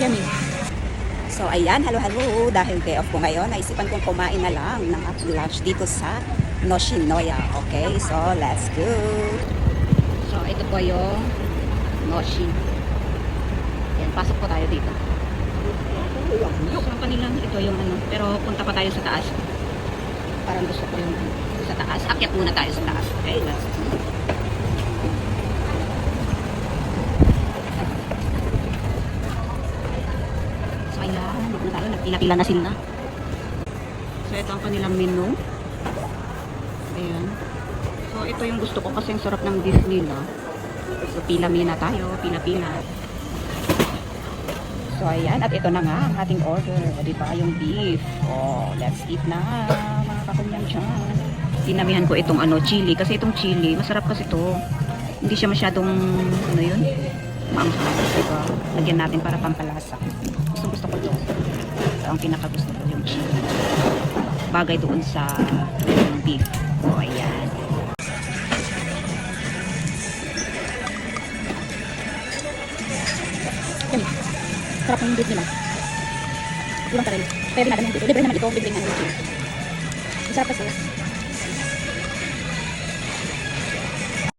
Yummy. So ayan, halo-halo. Dahil day off ko ngayon, naisipan kong kumain na lang ng aking lunch dito sa Noshinoya. Okay, so let's go. So ito po yung Noshi. Yan, pasok po tayo dito. So kanilang ito yung ano, pero punta pa tayo sa taas. Parang gusto ko yung sa taas. Akyat muna tayo sa taas. Okay, let's go. So ayan, dito na tayo. Nagpila-pila na sila. So ito ang kanilang menu. Ayan. So ito yung gusto ko kasi ang sarap ng beef nila. So pila-mina tayo. Pila-pila. So ayan, at ito na nga ang ating order. Di ba yung beef? Oh, let's eat na mga kakunyang dyan. Dinamihan ko itong ano, chili. Kasi itong chili, masarap kasi ito. Hindi siya masyadong, ano yun? Maanghang. Diba? Lagyan natin para pampalasa. Gusto ko ito. Ito ang pinakagusto ko yung chili. Bagay doon sa beef. So ayan. Yummy. Sarap ng beef nila. Kulang pa rin. Pwede natin yung dito. Libre naman ito. Libre nga yung chili. Masarap kasi.